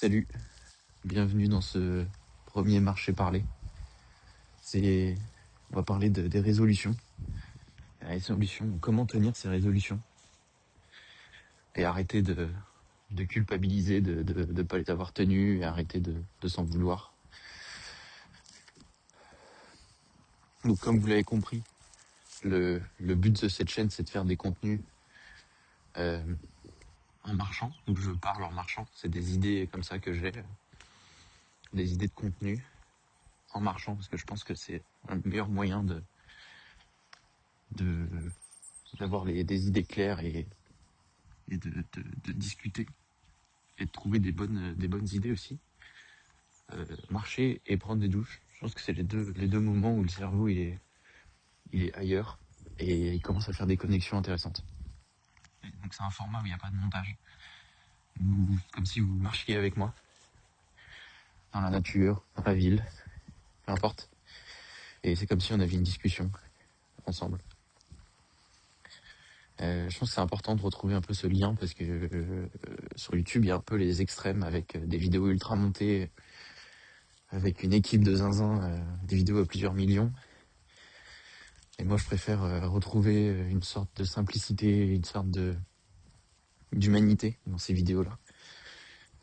Salut, bienvenue dans ce premier marché parlé. On va parler des résolutions. Les résolutions, comment tenir ces résolutions. Et arrêter de culpabiliser de ne pas les avoir tenues et arrêter de s'en vouloir. Donc comme vous l'avez compris, le but de cette chaîne, c'est de faire des contenus en marchant. Donc je parle en marchant, c'est des idées comme ça que j'ai, des idées de contenu en marchant, parce que je pense que c'est un meilleur moyen d'avoir des idées claires et de discuter et de trouver des bonnes idées aussi. Marcher et prendre des douches, je pense que c'est les deux moments où le cerveau il est ailleurs et il commence à faire des connexions intéressantes. Et donc c'est un format où il n'y a pas de montage. Comme si vous marchiez avec moi dans la nature, dans la ville, peu importe. Et c'est comme si on avait une discussion ensemble. Je pense que c'est important de retrouver un peu ce lien parce que sur YouTube, il y a un peu les extrêmes avec des vidéos ultra montées, avec une équipe de zinzin, des vidéos à plusieurs millions. Et moi, je préfère retrouver une sorte de simplicité, une sorte d'humanité dans ces vidéos-là.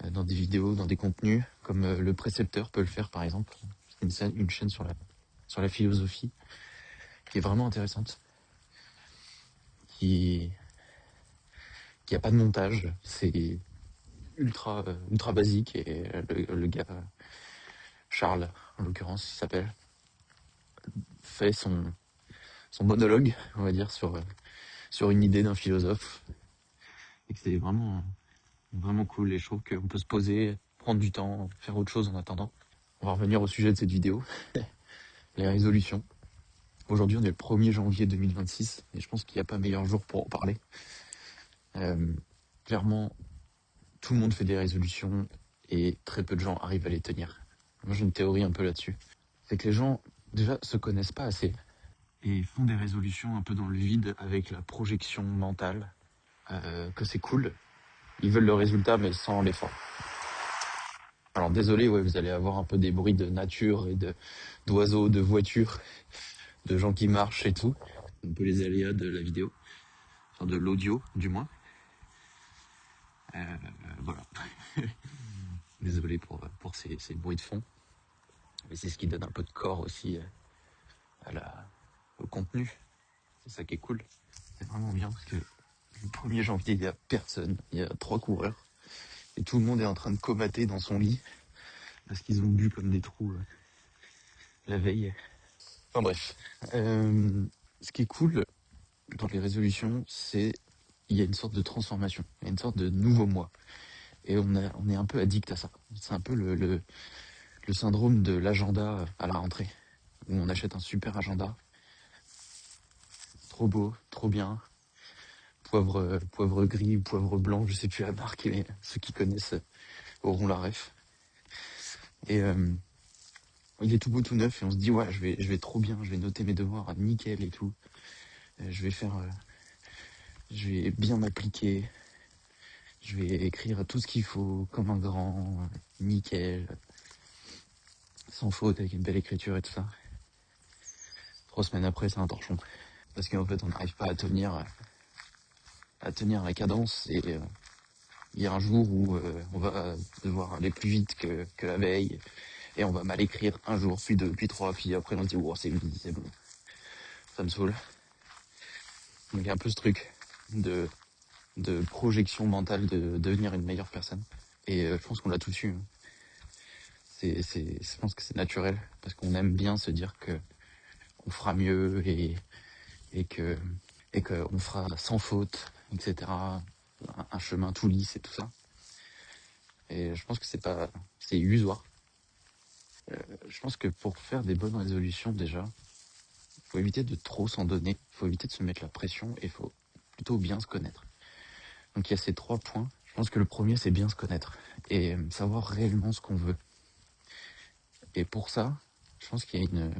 Dans des vidéos, dans des contenus, comme le précepteur peut le faire, par exemple. C'est une chaîne sur la philosophie qui est vraiment intéressante. Qui a pas de montage. C'est ultra basique. Et le gars, Charles, en l'occurrence, il s'appelle, fait son monologue, on va dire, sur une idée d'un philosophe. Et que c'est vraiment cool et je trouve qu'on peut se poser, prendre du temps, faire autre chose en attendant. On va revenir au sujet de cette vidéo, les résolutions. Aujourd'hui, on est le 1er janvier 2026 et je pense qu'il n'y a pas meilleur jour pour en parler. Clairement, tout le monde fait des résolutions et très peu de gens arrivent à les tenir. Moi, j'ai une théorie un peu là-dessus. C'est que les gens, déjà, se connaissent pas assez et font des résolutions un peu dans le vide avec la projection mentale que c'est cool. Ils veulent le résultat mais sans l'effort. Alors désolé, ouais, vous allez avoir un peu des bruits de nature et d'oiseaux, de voitures, de gens qui marchent et tout. Un peu les aléas de la vidéo, enfin de l'audio du moins. Voilà. Désolé pour ces bruits de fond. Mais c'est ce qui donne un peu de corps aussi au contenu. C'est ça qui est cool. C'est vraiment bien parce que le 1er janvier, il y a personne. Il y a 3 coureurs. Et tout le monde est en train de comater dans son lit. Parce qu'ils ont bu comme des trous la veille. Enfin bref. Ce qui est cool dans les résolutions, c'est il y a une sorte de transformation. Il y a une sorte de nouveau moi. Et on est un peu addict à ça. C'est un peu le syndrome de l'agenda à la rentrée. Où on achète un super agenda. Trop beau, trop bien. Poivre gris ou poivre blanc, je sais plus la marque, mais ceux qui connaissent auront la ref. Et il est tout beau, tout neuf, et on se dit, ouais, je vais trop bien, je vais noter mes devoirs nickel et tout. Je vais bien m'appliquer. Je vais écrire tout ce qu'il faut, comme un grand, nickel, sans faute, avec une belle écriture et tout ça. 3 semaines après, c'est un torchon. Parce qu'en fait, on n'arrive pas à tenir la cadence, et il y a un jour où on va devoir aller plus vite que la veille, et on va mal écrire un jour, puis 2, puis 3, puis après on se dit, oh, c'est bon, ça me saoule. Donc il y a un peu ce truc de projection mentale de devenir une meilleure personne. Et je pense qu'on l'a tous eu. Je pense que c'est naturel, parce qu'on aime bien se dire que on fera mieux et qu'on fera sans faute, etc. Un chemin tout lisse et tout ça. Et je pense que c'est illusoire. Je pense que pour faire des bonnes résolutions, déjà, il faut éviter de trop s'en donner, il faut éviter de se mettre la pression et il faut plutôt bien se connaître. Donc il y a ces 3 points. Je pense que le premier, c'est bien se connaître et savoir réellement ce qu'on veut. Et pour ça, je pense qu'il y a une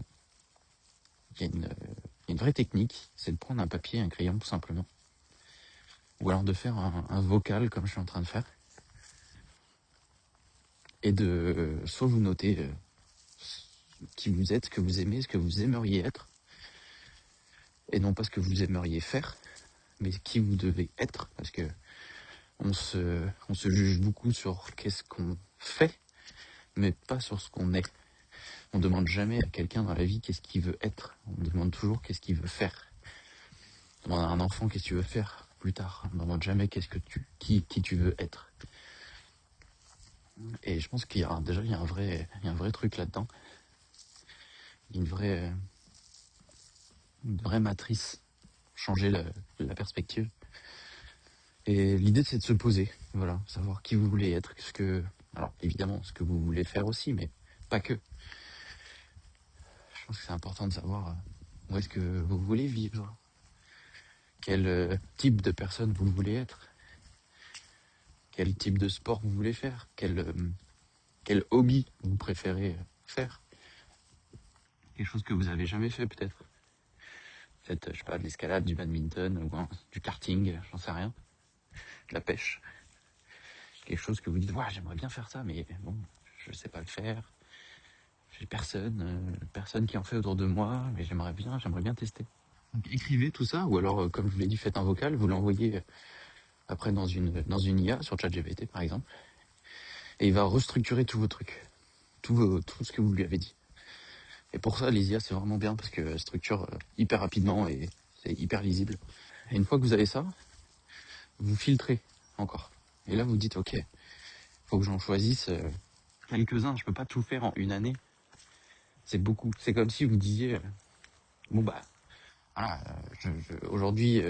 vraie technique, c'est de prendre un papier et un crayon tout simplement. Ou alors de faire un vocal comme je suis en train de faire. et de soit vous notez qui vous êtes, ce que vous aimez, ce que vous aimeriez être, et non pas ce que vous aimeriez faire, mais qui vous devez être, parce que on se juge beaucoup sur qu'est-ce qu'on fait, mais pas sur ce qu'on est. On demande jamais à quelqu'un dans la vie qu'est-ce qu'il veut être, on demande toujours qu'est-ce qu'il veut faire. On demande à un enfant qu'est-ce que tu veux faire plus tard, on demande jamais qui tu veux être. Et je pense qu'il y a un vrai truc là-dedans, une vraie matrice, changer la perspective. Et l'idée, c'est de se poser, voilà, savoir qui vous voulez être, alors évidemment, ce que vous voulez faire aussi, mais pas que. Je pense que c'est important de savoir où est-ce que vous voulez vivre, quel type de personne vous voulez être, quel type de sport vous voulez faire, quel hobby vous préférez faire, quelque chose que vous avez jamais fait peut-être. Peut-être, je sais pas, de l'escalade, du badminton, ou du karting, j'en sais rien, de la pêche. Quelque chose que vous dites, ouais, j'aimerais bien faire ça, mais bon, je sais pas le faire. J'ai personne qui en fait autour de moi, mais j'aimerais bien tester. Donc écrivez tout ça, ou alors, comme je vous l'ai dit, faites un vocal, vous l'envoyez après dans une IA, sur ChatGPT par exemple, et il va restructurer tous vos trucs, tout ce que vous lui avez dit. Et pour ça, les IA, c'est vraiment bien, parce que structure hyper rapidement et c'est hyper lisible. Et une fois que vous avez ça, vous filtrez encore. Et là, vous dites, ok, faut que j'en choisisse quelques-uns, je peux pas tout faire en une année. C'est beaucoup. C'est comme si vous disiez, bon bah, voilà, aujourd'hui,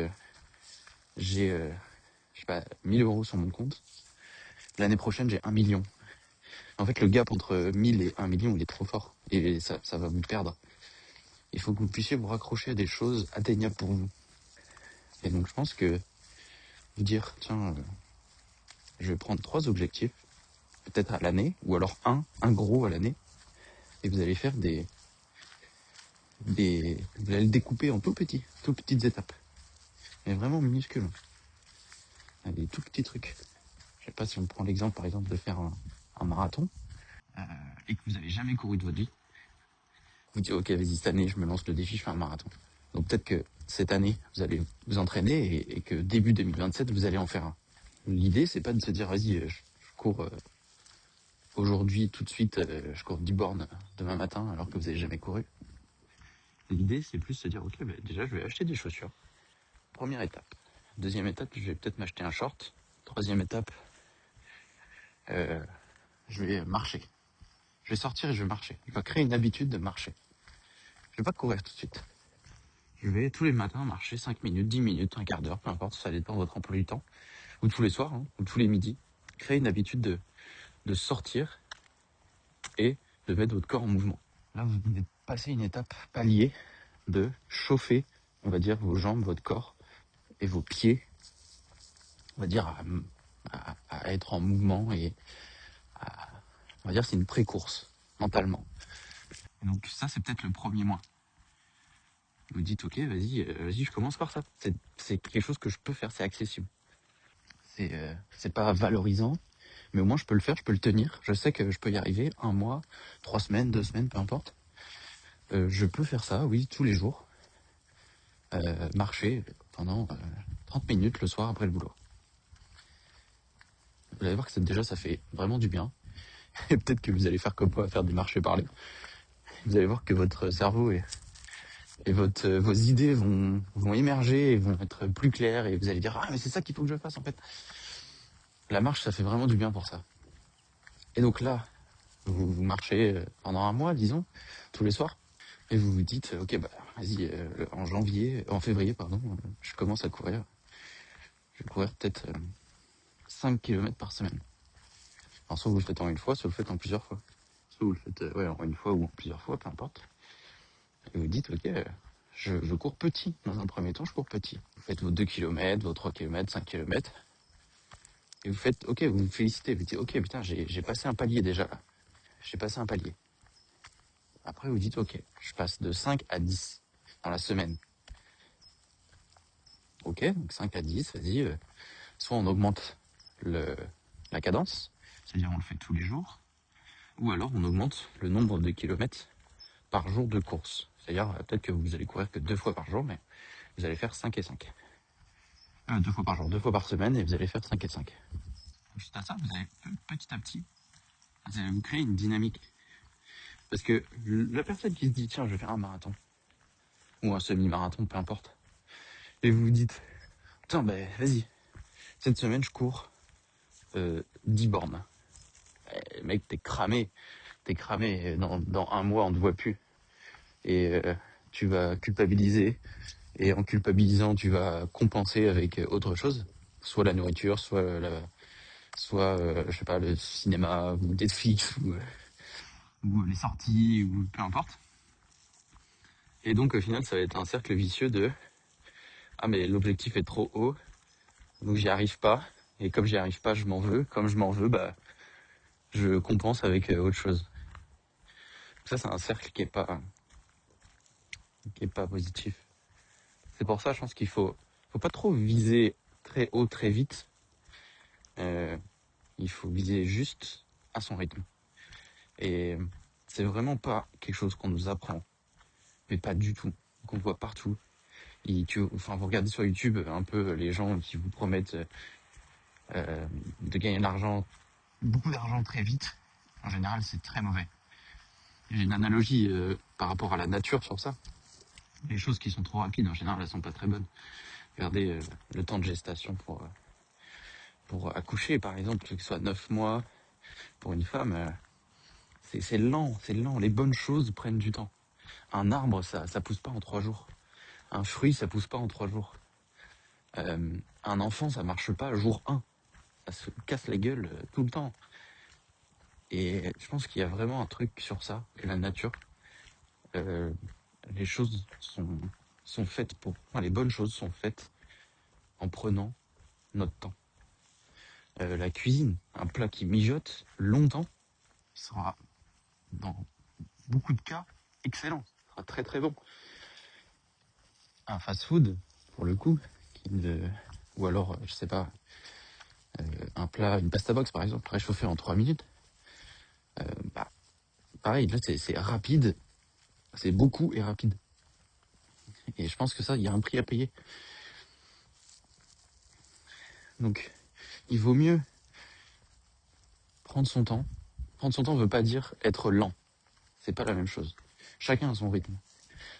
j'ai, je sais pas, 1000 euros sur mon compte. L'année prochaine, j'ai 1 million. En fait, le gap entre 1000 et 1 million, il est trop fort. Et ça va vous perdre. Il faut que vous puissiez vous raccrocher à des choses atteignables pour vous. Et donc, je pense que vous dire, tiens, je vais prendre 3 objectifs, peut-être à l'année, ou alors un gros à l'année, et vous allez faire vous allez le découper en tout petites étapes. Mais vraiment minuscules. Des tout petits trucs. Je sais pas si on prend l'exemple, par exemple, de faire un marathon, et que vous avez jamais couru de votre vie. Vous dites, ok, vas-y, cette année, je me lance le défi, je fais un marathon. Donc peut-être que cette année, vous allez vous entraîner et que début 2027, vous allez en faire un. L'idée, c'est pas de se dire, vas-y, je cours aujourd'hui, tout de suite, je cours 10 bornes demain matin, alors que vous n'avez jamais couru. L'idée, c'est plus de se dire, ok, bah, déjà, je vais acheter des chaussures. Première étape. Deuxième étape, je vais peut-être m'acheter un short. Troisième étape, je vais marcher. Je vais sortir et je vais marcher. Je vais créer une habitude de marcher. Je vais pas courir tout de suite. Je vais tous les matins marcher 5 minutes, 10 minutes, un quart d'heure, peu importe, ça dépend de votre emploi du temps. Ou tous les soirs, ou tous les midis. Créer une habitude de sortir et de mettre votre corps en mouvement. Là, vous venez de passer une étape palier de chauffer, on va dire, vos jambes, votre corps et vos pieds, on va dire, à être en mouvement et on va dire, c'est une pré-course, mentalement. Et donc ça, c'est peut-être le premier mois. Vous dites, ok, vas-y, je commence par ça. C'est quelque chose que je peux faire, c'est accessible. C'est pas valorisant, mais au moins je peux le faire, je peux le tenir. Je sais que je peux y arriver 1 mois, 3 semaines, 2 semaines, peu importe. Je peux faire ça, oui, tous les jours. Marcher pendant 30 minutes le soir après le boulot. Vous allez voir que déjà ça fait vraiment du bien. Et peut-être que vous allez faire comme moi, faire des marchés parlés. Vous allez voir que votre cerveau et vos idées vont émerger et vont être plus claires et vous allez dire, ah mais c'est ça qu'il faut que je fasse en fait. La marche, ça fait vraiment du bien pour ça. Et donc là, vous marchez pendant 1 mois, disons, tous les soirs, et vous vous dites, ok, bah vas-y, en février, je commence à courir. Je vais courir peut-être 5 km par semaine. Alors, soit vous le faites en une fois, soit vous le faites en plusieurs fois. Soit vous le faites en une fois ou en plusieurs fois, peu importe. Et vous dites, ok, je cours petit. Dans un premier temps, je cours petit. Vous faites vos 2 km, vos 3 km, 5 km. Et vous faites, ok, vous vous félicitez. Vous dites, ok, putain, j'ai passé un palier déjà là. J'ai passé un palier. Après, vous dites, ok, je passe de 5 à 10 dans la semaine. Ok, donc 5 à 10, vas-y. Soit on augmente la cadence, c'est-à-dire on le fait tous les jours. ou alors on augmente le nombre de kilomètres par jour de course. C'est-à-dire, peut-être que vous allez courir que 2 fois par jour, mais vous allez faire 5 et 5. 2 fois par jour, 2 fois par semaine, et vous allez faire 5 et 5. Juste à ça, vous allez petit à petit, vous allez vous créer une dynamique. Parce que la personne qui se dit, tiens, je vais faire un marathon, ou un semi-marathon, peu importe, et vous vous dites, tiens, ben vas-y, cette semaine je cours 10 bornes. Mec, t'es cramé, dans un mois on te voit plus. Et tu vas culpabiliser, et en culpabilisant tu vas compenser avec autre chose, soit la nourriture, soit je sais pas, le cinéma, ou Netflix, ou les sorties, ou peu importe. Et donc au final ça va être un cercle vicieux de ah mais l'objectif est trop haut, donc j'y arrive pas, et comme j'y arrive pas je m'en veux, comme je m'en veux, bah je compense avec autre chose. Ça c'est un cercle qui est pas positif. C'est pour ça je pense qu'il faut pas trop viser très haut très vite. Il faut viser juste à son rythme. Et c'est vraiment pas quelque chose qu'on nous apprend, mais pas du tout, qu'on voit partout. Vous regardez sur YouTube un peu les gens qui vous promettent de gagner de l'argent, beaucoup d'argent très vite. En général, c'est très mauvais. J'ai une analogie par rapport à la nature sur ça. Les choses qui sont trop rapides, en général, elles sont pas très bonnes. Regardez le temps de gestation pour accoucher, par exemple, que ce soit 9 mois pour une femme. C'est lent, c'est lent. Les bonnes choses prennent du temps. Un arbre, ça pousse pas en 3 jours. Un fruit, ça pousse pas en 3 jours. Un enfant, ça marche pas jour 1. Ça se casse la gueule tout le temps. Et je pense qu'il y a vraiment un truc sur ça, que la nature, les choses sont faites les bonnes choses sont faites en prenant notre temps. La cuisine, un plat qui mijote longtemps, sera dans beaucoup de cas excellent. Sera très très bon. Un fast-food, pour le coup, ou alors, je sais pas, un plat, une pasta box par exemple, réchauffé en 3 minutes, pareil, là c'est rapide, c'est beaucoup et rapide. Et je pense que ça, il y a un prix à payer. Donc, il vaut mieux prendre son temps. Prendre son temps ne veut pas dire être lent. C'est pas la même chose. Chacun a son rythme.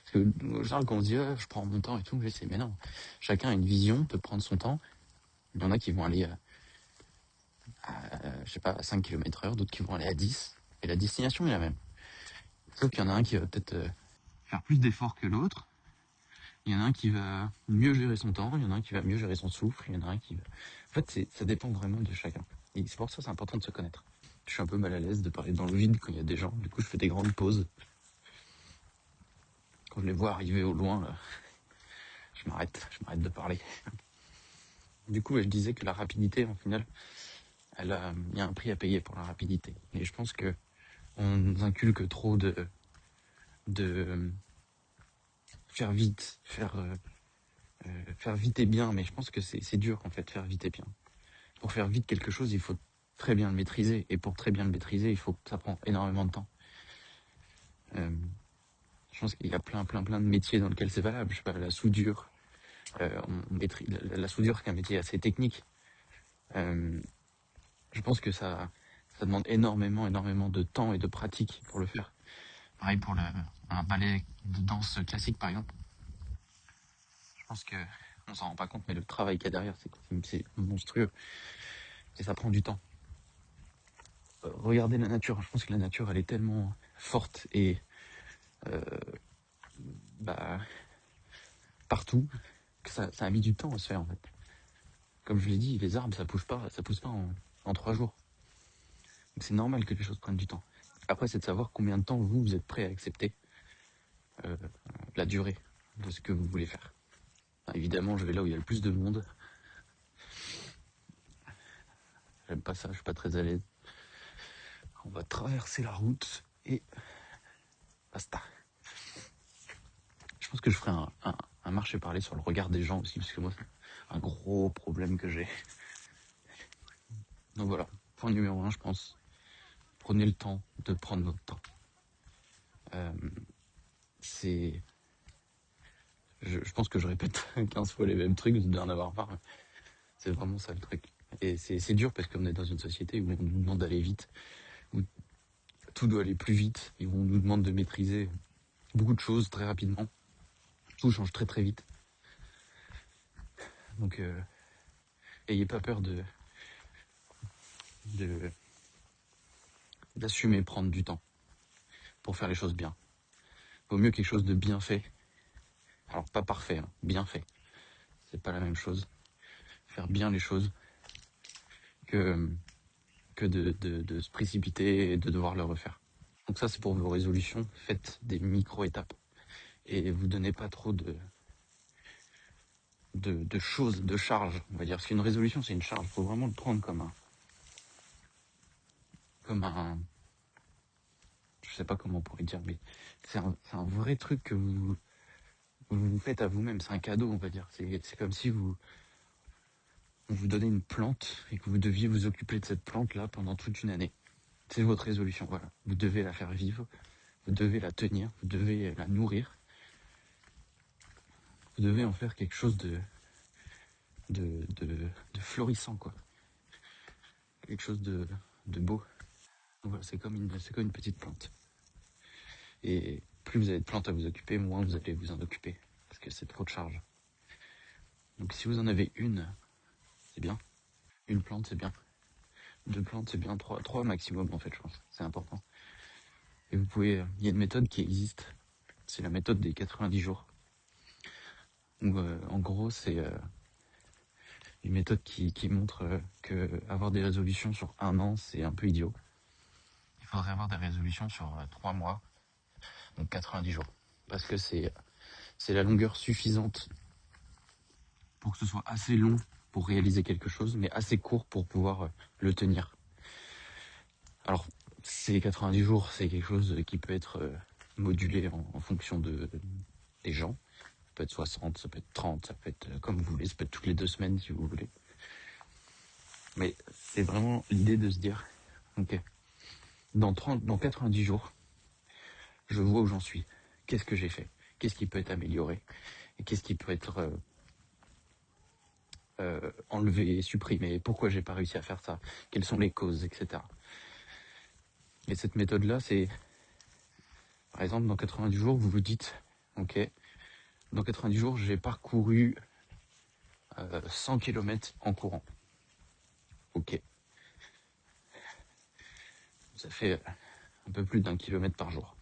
Parce que, en général, quand on se dit, je prends mon temps et tout, j'essaie, mais non. Chacun a une vision de prendre son temps. Il y en a qui vont aller je sais pas, à 5 km/h, d'autres qui vont aller à 10. Et la destination est la même. Sauf qu'il y en a un qui va peut-être faire plus d'efforts que l'autre. Il y en a un qui va mieux gérer son temps, il y en a un qui va mieux gérer son souffle, il y en a un qui va... En fait, ça dépend vraiment de chacun. Et c'est pour ça que c'est important de se connaître. Je suis un peu mal à l'aise de parler dans le vide quand il y a des gens. Du coup, je fais des grandes pauses. Quand je les vois arriver au loin, là, je m'arrête de parler. Du coup, je disais que la rapidité, en final, il y a un prix à payer pour la rapidité. Et je pense que on nous inculque trop de faire vite, faire vite et bien, mais je pense que c'est dur en fait, faire vite et bien. Pour faire vite quelque chose, il faut très bien le maîtriser, et pour très bien le maîtriser, ça prend énormément de temps. Je pense qu'il y a plein de métiers dans lesquels c'est valable. Je sais pas, la soudure, on maîtrise la soudure, c'est un métier assez technique. Je pense que ça demande énormément de temps et de pratique pour le faire. Pareil pour un ballet de danse classique, par exemple. Je pense que on s'en rend pas compte, mais le travail qu'il y a derrière, c'est monstrueux. Et ça prend du temps. Regardez la nature. Je pense que la nature, elle est tellement forte et partout que ça a mis du temps à se faire, en fait. Comme je l'ai dit, les arbres, ça pousse pas en 3 jours. Donc c'est normal que les choses prennent du temps. Après, c'est de savoir combien de temps vous êtes prêt à accepter la durée de ce que vous voulez faire. Évidemment, je vais là où il y a le plus de monde. J'aime pas ça, je suis pas très à l'aise. On va traverser la route et basta. Je pense que je ferai un marché parler sur le regard des gens aussi, parce que moi, c'est un gros problème que j'ai. Donc voilà, point numéro 1, je pense. prenez le temps de prendre votre temps. C'est... Je pense que je répète 15 fois les mêmes trucs, vous devez en avoir marre. C'est vraiment ça le truc. Et c'est dur parce qu'on est dans une société où on nous demande d'aller vite, où tout doit aller plus vite, et où on nous demande de maîtriser beaucoup de choses très rapidement. Tout change très très vite. Donc, ayez pas peur d'assumer prendre du temps pour faire les choses bien. Vaut mieux quelque chose de bien fait. Alors pas parfait, hein, bien fait. C'est pas la même chose. Faire bien les choses que de se précipiter et de devoir le refaire. Donc ça, c'est pour vos résolutions. Faites des micro-étapes. Et vous donnez pas trop de choses, de charges, on va dire. Parce qu'une résolution, c'est une charge. Il faut vraiment le prendre comme un, je sais pas comment on pourrait dire, mais c'est un vrai truc que vous faites à vous-même. C'est un cadeau, on va dire. C'est comme si on vous donnait une plante et que vous deviez vous occuper de cette plante-là pendant toute une année. C'est votre résolution, voilà. Vous devez la faire vivre, vous devez la tenir, vous devez la nourrir. Vous devez en faire quelque chose de florissant, quoi. Quelque chose de beau. Donc voilà, c'est comme une petite plante. Et plus vous avez de plantes à vous occuper, moins vous allez vous en occuper. Parce que c'est trop de charge. Donc si vous en avez une, c'est bien. Une plante, c'est bien. 2 plantes, c'est bien. 3 maximum, en fait, je pense. C'est important. Et vous pouvez... Il y a une méthode qui existe. C'est la méthode des 90 jours. Donc, en gros, c'est une méthode qui montre que avoir des résolutions sur 1 an, c'est un peu idiot. Il faudrait avoir des résolutions sur 3 mois, donc 90 jours. Parce que c'est la longueur suffisante pour que ce soit assez long pour réaliser quelque chose, mais assez court pour pouvoir le tenir. Alors, ces 90 jours, c'est quelque chose qui peut être modulé en fonction des gens. Ça peut être 60, ça peut être 30, ça peut être comme vous voulez, ça peut être toutes les 2 semaines si vous voulez. Mais c'est vraiment l'idée de se dire, ok, dans 90 jours, je vois où j'en suis. Qu'est-ce que j'ai fait? Qu'est-ce qui peut être amélioré? Et qu'est-ce qui peut être enlevé, supprimé? Pourquoi j'ai pas réussi à faire ça? Quelles sont les causes, etc. Et cette méthode-là, c'est, par exemple, dans 90 jours, vous vous dites, ok, dans 90 jours, j'ai parcouru 100 km en courant. Ok. Ça fait un peu plus d'1 kilomètre par jour.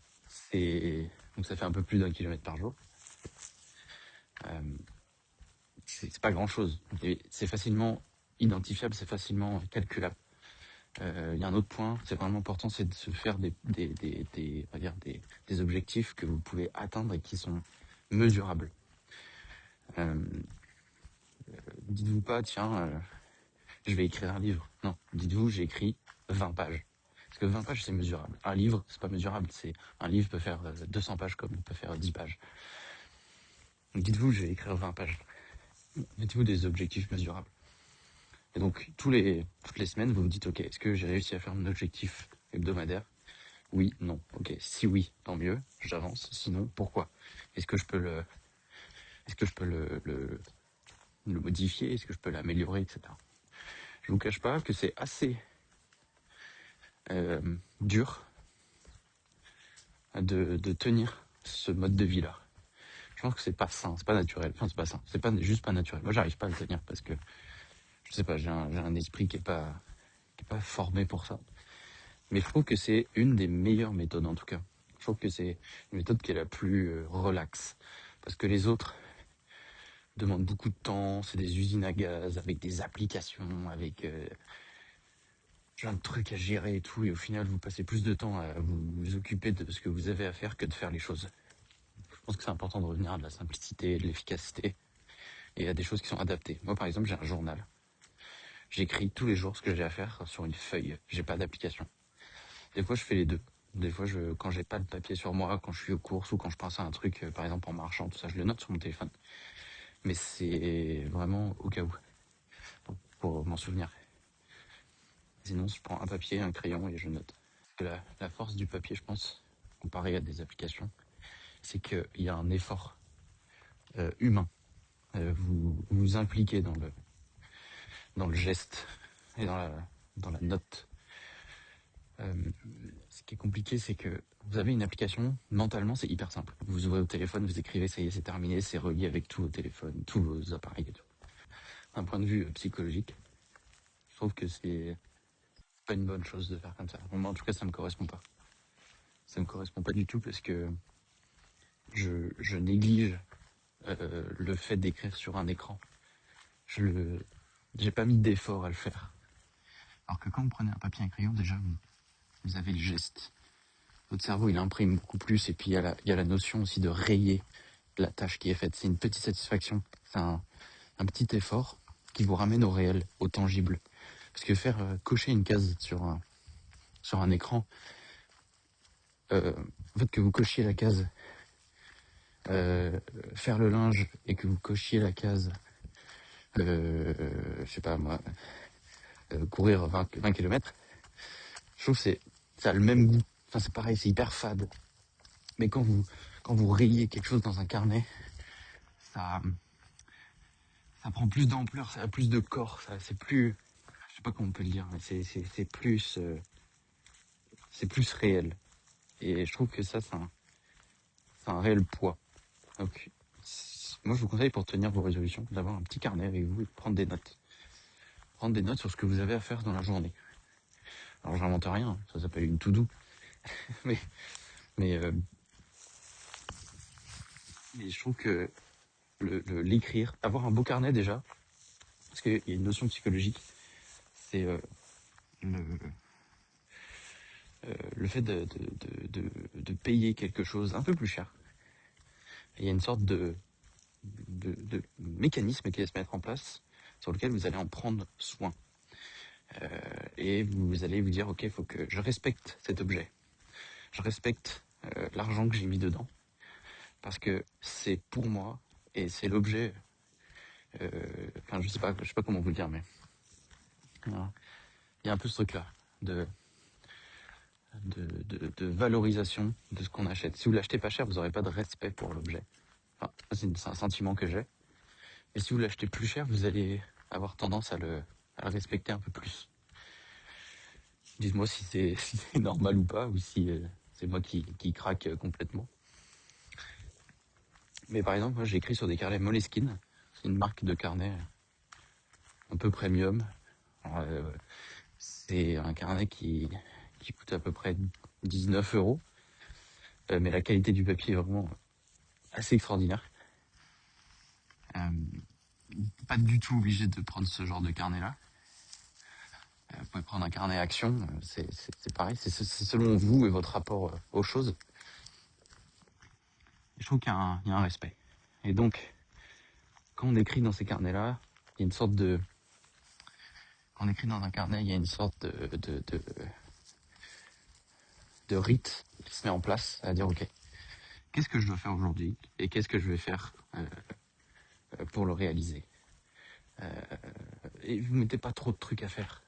Donc ça fait un peu plus d'1 kilomètre par jour. C'est pas grand-chose. C'est facilement identifiable, c'est facilement calculable. Il y a un autre point, c'est vraiment important, c'est de se faire des objectifs que vous pouvez atteindre et qui sont mesurables. Dites-vous pas, tiens, je vais écrire un livre. Non, dites-vous, j'ai écrit 20 pages. Parce que 20 pages, c'est mesurable. Un livre, c'est pas mesurable. Un livre peut faire 200 pages comme il peut faire 10 pages. Donc dites-vous, je vais écrire 20 pages. Mettez-vous des objectifs mesurables. Et donc, toutes les semaines, vous vous dites, ok, est-ce que j'ai réussi à faire mon objectif hebdomadaire? Oui, non. Ok, si oui, tant mieux, j'avance. Sinon, pourquoi? Est-ce que je peux le modifier? Est-ce que je peux l'améliorer, etc. Je vous cache pas que c'est assez dur de tenir ce mode de vie-là. Je pense que c'est pas sain, c'est pas naturel. Enfin, c'est pas sain, c'est pas juste pas naturel. Moi, j'arrive pas à le tenir parce que, je sais pas, j'ai un esprit qui est pas formé pour ça. Mais je trouve que c'est une des meilleures méthodes, en tout cas. Je trouve que c'est une méthode qui est la plus relaxe. Parce que les autres demandent beaucoup de temps, c'est des usines à gaz, avec des applications, avec plein de trucs à gérer et tout. Et au final, vous passez plus de temps à vous occuper de ce que vous avez à faire que de faire les choses. Je pense que c'est important de revenir à de la simplicité, de l'efficacité, et à des choses qui sont adaptées. Moi, par exemple, j'ai un journal. J'écris tous les jours ce que j'ai à faire sur une feuille. J'ai pas d'application. Des fois, je fais les deux. Des fois, quand j'ai pas de papier sur moi, quand je suis aux courses ou quand je pense à un truc, par exemple en marchant, tout ça, je le note sur mon téléphone. Mais c'est vraiment au cas où, pour m'en souvenir. Sinon, je prends un papier, un crayon et je note. La force du papier, je pense, comparé à des applications, c'est qu'il y a un effort humain. Vous vous impliquez dans le geste et dans la note. Ce qui est compliqué, c'est que vous avez une application, mentalement, c'est hyper simple. Vous ouvrez au téléphone, vous écrivez, ça y est, c'est terminé, c'est relié avec tous vos téléphones, tous vos appareils et tout. D'un point de vue psychologique, je trouve que c'est pas une bonne chose de faire comme ça. Moi, en tout cas, ça me correspond pas. Ça me correspond pas du tout parce que je néglige le fait d'écrire sur un écran. J'ai pas mis d'effort à le faire. Alors que quand vous prenez un papier et un crayon, déjà, vous avez le geste. Votre cerveau, il imprime beaucoup plus. Et puis, il y a la notion aussi de rayer la tâche qui est faite. C'est une petite satisfaction. C'est un petit effort qui vous ramène au réel, au tangible. Parce que faire cocher une case sur un écran, en fait, que vous cochiez la case, faire le linge et que vous cochiez la case, je sais pas moi, courir 20 km, je trouve que ça a le même goût. Enfin, c'est pareil, c'est hyper fade. Mais quand vous rayez quelque chose dans un carnet, ça prend plus d'ampleur, ça a plus de corps, c'est plus, je sais pas comment on peut le dire, mais c'est plus réel. Et je trouve que ça, c'est un réel poids. Donc, moi, je vous conseille pour tenir vos résolutions d'avoir un petit carnet avec vous et de prendre des notes. Prendre des notes sur ce que vous avez à faire dans la journée. Alors, j'invente rien, ça s'appelle une to-do. mais je trouve que l'écrire, avoir un beau carnet déjà, parce qu'il y a une notion psychologique, c'est le fait de payer quelque chose un peu plus cher. Il y a une sorte de mécanisme qui va se mettre en place sur lequel vous allez en prendre soin. Et vous allez vous dire, ok, il faut que je respecte cet objet. Je respecte l'argent que j'ai mis dedans. Parce que c'est pour moi et c'est l'objet. Enfin, je sais pas comment vous le dire, mais voilà. Il y a un peu ce truc-là de valorisation de ce qu'on achète. Si vous l'achetez pas cher, vous n'aurez pas de respect pour l'objet. Enfin, c'est un sentiment que j'ai. Et si vous l'achetez plus cher, vous allez avoir tendance à le respecter un peu plus. Dites-moi si c'est normal ou pas, ou si c'est moi qui craque complètement. Mais par exemple, moi j'ai écrit sur des carnets Moleskine. C'est une marque de carnet un peu premium. Alors, c'est un carnet qui coûte à peu près 19 €. Mais la qualité du papier est vraiment assez extraordinaire. Pas du tout obligé de prendre ce genre de carnet-là. Vous pouvez prendre un carnet action, c'est pareil, c'est selon vous et votre rapport aux choses. Je trouve qu'il y a un respect. Et donc, quand on écrit dans ces carnets-là, il y a une sorte de... Quand on écrit dans un carnet, il y a une sorte de rite qui se met en place, à dire, ok, qu'est-ce que je dois faire aujourd'hui et qu'est-ce que je vais faire pour le réaliser. Et vous ne mettez pas trop de trucs à faire.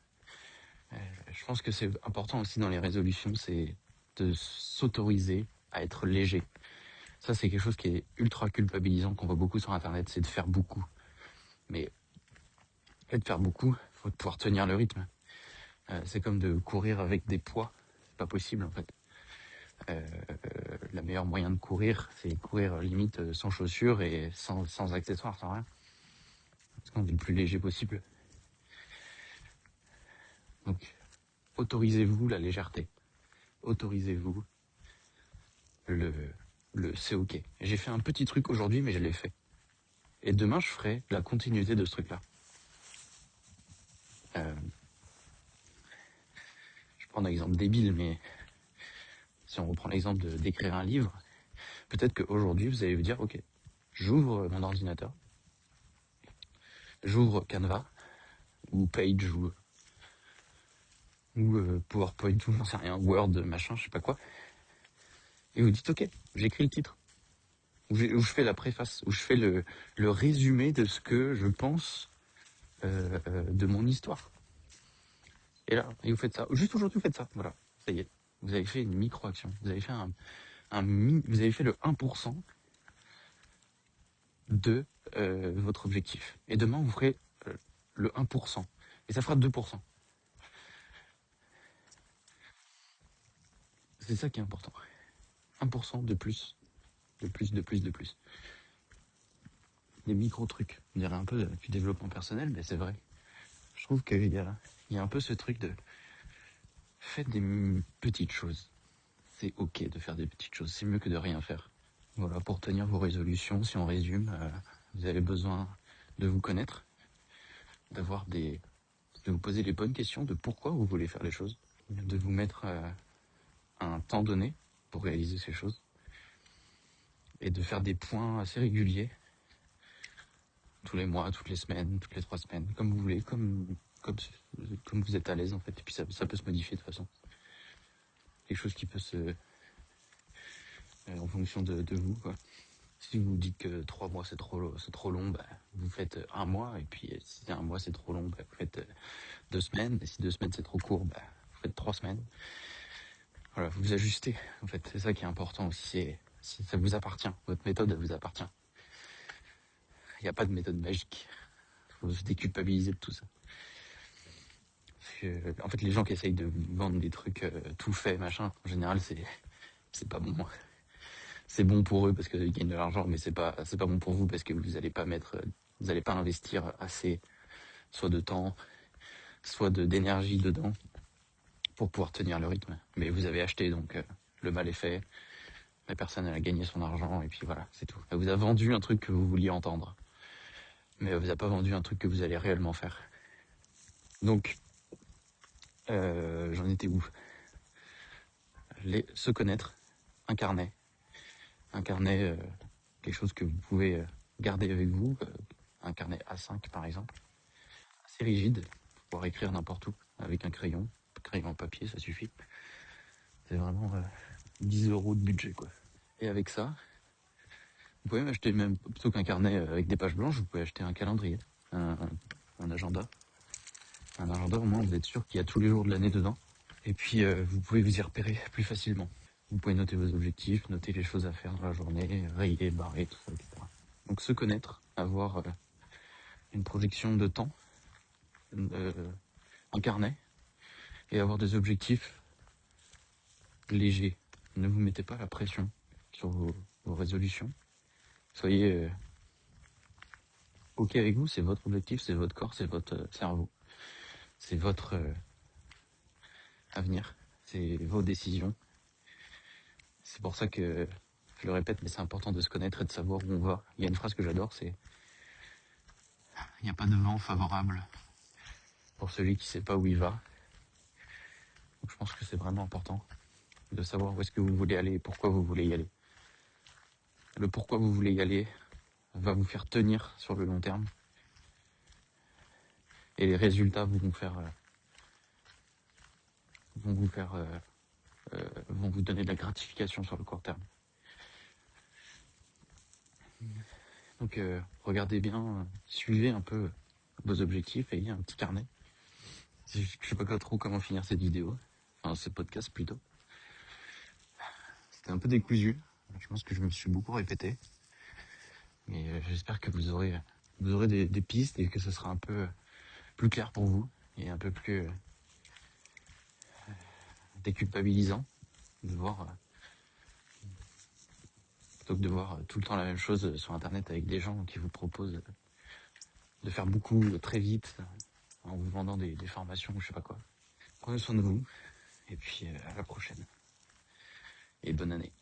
Je pense que c'est important aussi dans les résolutions, c'est de s'autoriser à être léger. Ça, c'est quelque chose qui est ultra culpabilisant, qu'on voit beaucoup sur Internet, c'est de faire beaucoup. Mais de faire beaucoup, il faut pouvoir tenir le rythme. C'est comme de courir avec des poids, c'est pas possible en fait. Le meilleur moyen de courir, c'est courir limite sans chaussures et sans accessoires, sans rien. Parce qu'on est le plus léger possible. Donc, autorisez-vous la légèreté. Autorisez-vous le c'est ok. J'ai fait un petit truc aujourd'hui, mais je l'ai fait. Et demain, je ferai la continuité de ce truc-là. Je prends un exemple débile, mais si on reprend l'exemple d'écrire un livre, peut-être qu'aujourd'hui, vous allez vous dire, ok, j'ouvre mon ordinateur, j'ouvre Canva, ou Page, ou PowerPoint, ou j'en sais rien, Word, machin, je sais pas quoi, et vous dites, ok, j'écris le titre, ou je fais la préface, ou je fais le résumé de ce que je pense de mon histoire. Et là, et vous faites ça. Juste aujourd'hui, vous faites ça. Voilà, ça y est. Vous avez fait une micro-action. Vous avez fait vous avez fait le 1% de votre objectif. Et demain, vous ferez le 1%. Et ça fera 2%. C'est ça qui est important. 1% de plus. De plus, de plus, de plus. Des micro-trucs. On dirait un peu du développement personnel, mais c'est vrai. Je trouve qu'il y a un peu ce truc de... Faites des petites choses. C'est ok de faire des petites choses. C'est mieux que de rien faire. Voilà, pour tenir vos résolutions, si on résume, vous avez besoin de vous connaître, de vous poser les bonnes questions de pourquoi vous voulez faire les choses, de vous mettre un temps donné pour réaliser ces choses, et de faire des points assez réguliers, tous les mois, toutes les semaines, toutes les 3 semaines, comme vous voulez, comme vous êtes à l'aise en fait, et puis ça peut se modifier de toute façon. Quelque chose qui peut en fonction de vous, quoi. Si vous dites que 3 mois c'est trop long, bah, vous faites 1 mois, et puis si 1 mois c'est trop long, bah, vous faites 2 semaines, et si 2 semaines c'est trop court, bah, vous faites 3 semaines. Voilà, vous ajustez, en fait, c'est ça qui est important aussi, ça vous appartient, votre méthode elle vous appartient. Il n'y a pas de méthode magique, il faut se déculpabiliser de tout ça. Parce que, en fait, les gens qui essayent de vendre des trucs tout faits, machin, en général c'est pas bon. C'est bon pour eux parce qu'ils gagnent de l'argent, mais c'est pas bon pour vous parce que vous allez pas investir assez, soit de temps, soit d'énergie dedans, pour pouvoir tenir le rythme. Mais vous avez acheté, donc le mal est fait, la personne elle a gagné son argent, et puis voilà, c'est tout. Elle vous a vendu un truc que vous vouliez entendre, mais elle vous a pas vendu un truc que vous allez réellement faire. Donc, j'en étais où? Se connaître, un carnet, quelque chose que vous pouvez garder avec vous, un carnet A5 par exemple, assez rigide, pour pouvoir écrire n'importe où, avec un crayon papier, ça suffit. C'est vraiment 10 € de budget, quoi. Et avec ça, vous pouvez m'acheter, même plutôt qu'un carnet avec des pages blanches, vous pouvez acheter un calendrier, un agenda. Un agenda, au moins vous êtes sûr qu'il y a tous les jours de l'année dedans. Et puis vous pouvez vous y repérer plus facilement. Vous pouvez noter vos objectifs, noter les choses à faire dans la journée, rayer, barrer, tout ça, etc. Donc se connaître, avoir une projection de temps, un carnet, et avoir des objectifs légers. Ne vous mettez pas la pression sur vos résolutions. Soyez ok avec vous, c'est votre objectif, c'est votre corps, c'est votre cerveau. C'est votre avenir, c'est vos décisions. C'est pour ça que, je le répète, mais c'est important de se connaître et de savoir où on va. Il y a une phrase que j'adore, c'est « Il n'y a pas de vent favorable pour celui qui ne sait pas où il va ». Donc je pense que c'est vraiment important de savoir où est-ce que vous voulez aller et pourquoi vous voulez y aller. Le pourquoi vous voulez y aller va vous faire tenir sur le long terme. Et les résultats vont vous donner de la gratification sur le court terme. Donc regardez bien, suivez un peu vos objectifs, ayez un petit carnet. Je sais pas trop comment finir cette vidéo, enfin ce podcast plutôt. C'était un peu décousu, je pense que je me suis beaucoup répété. Mais j'espère que vous aurez des pistes et que ce sera un peu plus clair pour vous et un peu plus déculpabilisant de voir plutôt que de voir tout le temps la même chose sur internet avec des gens qui vous proposent de faire beaucoup très vite en vous vendant des formations ou je sais pas quoi. Prenez soin de vous et puis à la prochaine et bonne année.